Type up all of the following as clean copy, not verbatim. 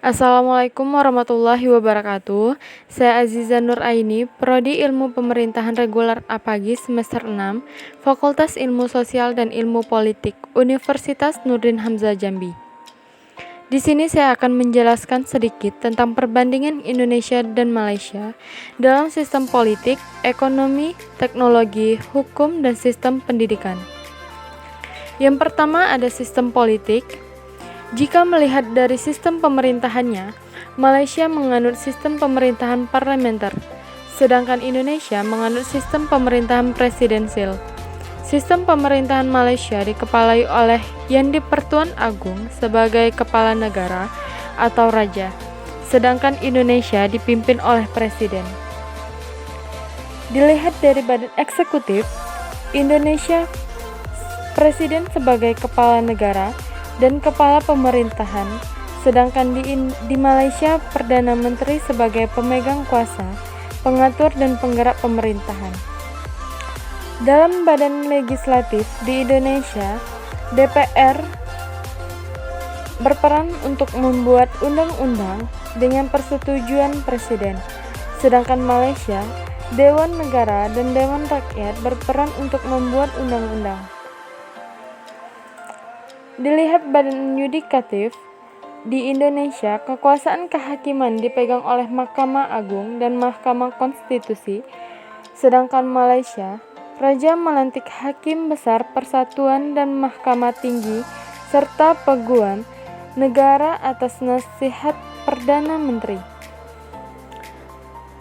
Assalamualaikum warahmatullahi wabarakatuh. Saya Aziza Nur Aini, Prodi Ilmu Pemerintahan Reguler APAGI semester 6, Fakultas Ilmu Sosial dan Ilmu Politik, Universitas Nurdin Hamzah Jambi. Di sini saya akan menjelaskan sedikit tentang perbandingan Indonesia dan Malaysia dalam sistem politik, ekonomi, teknologi, hukum, dan sistem pendidikan. Yang pertama ada sistem politik. Jika melihat dari sistem pemerintahannya, Malaysia menganut sistem pemerintahan parlementer, sedangkan Indonesia menganut sistem pemerintahan presidensial. Sistem pemerintahan Malaysia dikepalai oleh Yang di-Pertuan Agung sebagai kepala negara atau raja, sedangkan Indonesia dipimpin oleh presiden. Dilihat dari badan eksekutif, Indonesia presiden sebagai kepala negara dan kepala pemerintahan, sedangkan di Malaysia Perdana Menteri sebagai pemegang kuasa, pengatur dan penggerak pemerintahan. Dalam badan legislatif di Indonesia, DPR berperan untuk membuat undang-undang dengan persetujuan presiden, sedangkan Malaysia, Dewan Negara dan Dewan Rakyat berperan untuk membuat undang-undang. Dilihat badan yudikatif, di Indonesia kekuasaan kehakiman dipegang oleh Mahkamah Agung dan Mahkamah Konstitusi, sedangkan Malaysia, Raja melantik Hakim Besar Persatuan dan Mahkamah Tinggi serta Peguam Negara atas nasihat Perdana Menteri.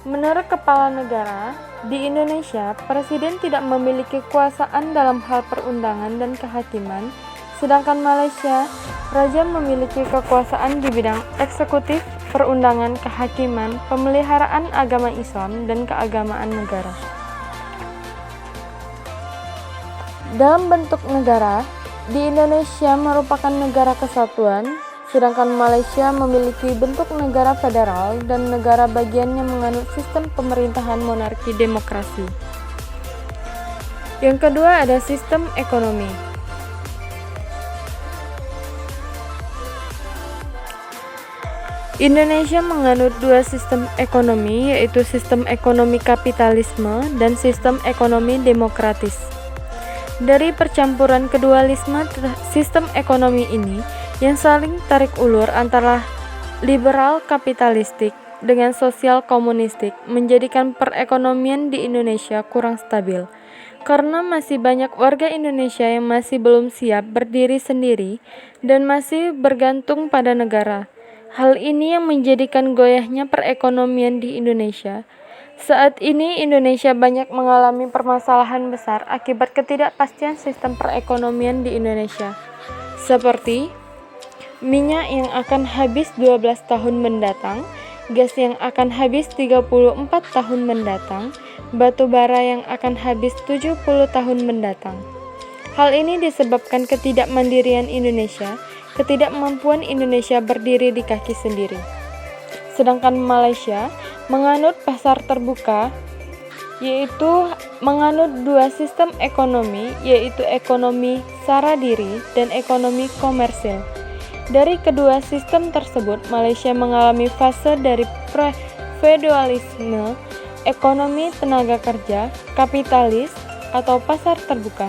Menurut Kepala Negara, di Indonesia, Presiden tidak memiliki kekuasaan dalam hal perundangan dan kehakiman, sedangkan Malaysia, Raja memiliki kekuasaan di bidang eksekutif, perundangan, kehakiman, pemeliharaan agama Islam, dan keagamaan negara. Dalam bentuk negara, di Indonesia merupakan negara kesatuan, sedangkan Malaysia memiliki bentuk negara federal dan negara bagian yang menganut sistem pemerintahan monarki demokrasi. Yang kedua ada sistem ekonomi. Indonesia menganut dua sistem ekonomi, yaitu sistem ekonomi kapitalisme dan sistem ekonomi demokratis. Dari percampuran kedualisme sistem ekonomi ini yang saling tarik ulur antara liberal kapitalistik dengan sosial komunistik menjadikan perekonomian di Indonesia kurang stabil. Karena masih banyak warga Indonesia yang masih belum siap berdiri sendiri dan masih bergantung pada negara. Hal ini yang menjadikan goyahnya perekonomian di Indonesia. Saat ini Indonesia banyak mengalami permasalahan besar akibat ketidakpastian sistem perekonomian di Indonesia, seperti minyak yang akan habis 12 tahun mendatang, gas yang akan habis 34 tahun mendatang, batu bara yang akan habis 70 tahun mendatang. Hal ini disebabkan ketidakmandirian Indonesia, ketidakmampuan Indonesia berdiri di kaki sendiri. Sedangkan Malaysia menganut pasar terbuka, yaitu menganut dua sistem ekonomi, yaitu ekonomi sara diri dan ekonomi komersil. Dari kedua sistem tersebut, Malaysia mengalami fase dari feudalisme, ekonomi tenaga kerja, kapitalis, atau pasar terbuka.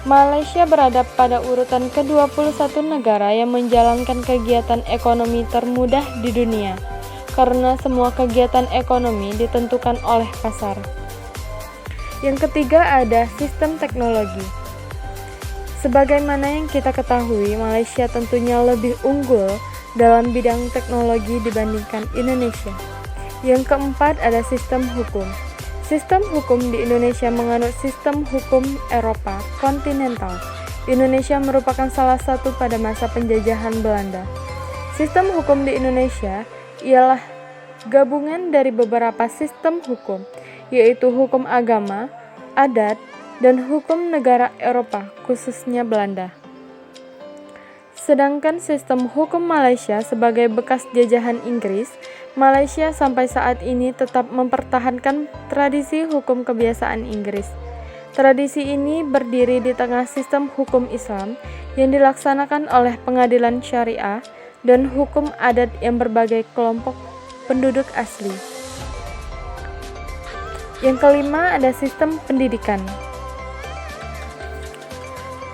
Malaysia berada pada urutan ke-21 negara yang menjalankan kegiatan ekonomi termudah di dunia, karena semua kegiatan ekonomi ditentukan oleh pasar. Yang ketiga ada sistem teknologi. Sebagaimana yang kita ketahui, Malaysia tentunya lebih unggul dalam bidang teknologi dibandingkan Indonesia. Yang keempat ada sistem hukum. Sistem hukum di Indonesia menganut sistem hukum Eropa kontinental. Indonesia merupakan salah satu pada masa penjajahan Belanda. Sistem hukum di Indonesia ialah gabungan dari beberapa sistem hukum, yaitu hukum agama, adat, dan hukum negara Eropa, khususnya Belanda. Sedangkan sistem hukum Malaysia sebagai bekas jajahan Inggris, Malaysia sampai saat ini tetap mempertahankan tradisi hukum kebiasaan Inggris. Tradisi ini berdiri di tengah sistem hukum Islam yang dilaksanakan oleh pengadilan syariah, dan hukum adat yang berbagai kelompok penduduk asli. Yang kelima ada sistem pendidikan.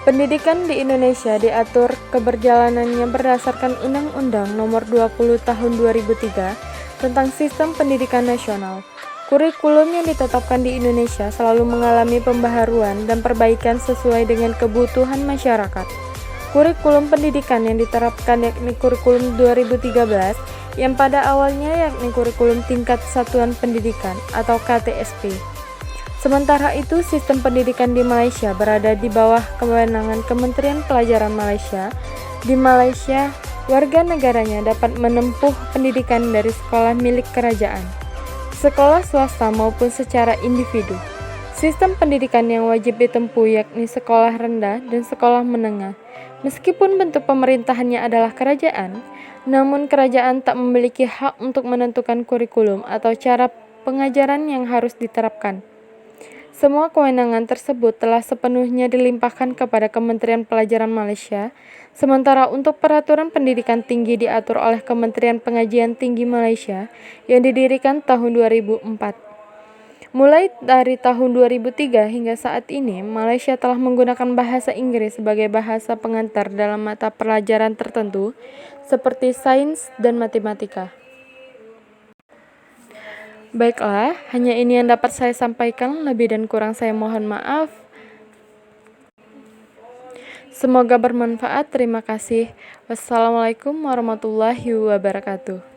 Pendidikan di Indonesia diatur keberjalanannya berdasarkan Undang-Undang Nomor 20 Tahun 2003 tentang Sistem Pendidikan Nasional. Kurikulum yang ditetapkan di Indonesia selalu mengalami pembaharuan dan perbaikan sesuai dengan kebutuhan masyarakat. Kurikulum pendidikan yang diterapkan yakni kurikulum 2013 yang pada awalnya yakni kurikulum tingkat satuan pendidikan atau KTSP. Sementara itu, sistem pendidikan di Malaysia berada di bawah kewenangan Kementerian Pelajaran Malaysia. Di Malaysia, warga negaranya dapat menempuh pendidikan dari sekolah milik kerajaan, sekolah swasta maupun secara individu. Sistem pendidikan yang wajib ditempuh yakni sekolah rendah dan sekolah menengah. Meskipun bentuk pemerintahannya adalah kerajaan, namun kerajaan tak memiliki hak untuk menentukan kurikulum atau cara pengajaran yang harus diterapkan. Semua kewenangan tersebut telah sepenuhnya dilimpahkan kepada Kementerian Pelajaran Malaysia, sementara untuk peraturan pendidikan tinggi diatur oleh Kementerian Pengajian Tinggi Malaysia yang didirikan tahun 2004. Mulai dari tahun 2003 hingga saat ini, Malaysia telah menggunakan bahasa Inggris sebagai bahasa pengantar dalam mata pelajaran tertentu seperti sains dan matematika. Baiklah, hanya ini yang dapat saya sampaikan, lebih dan kurang saya mohon maaf. Semoga bermanfaat. Terima kasih. Wassalamualaikum warahmatullahi wabarakatuh.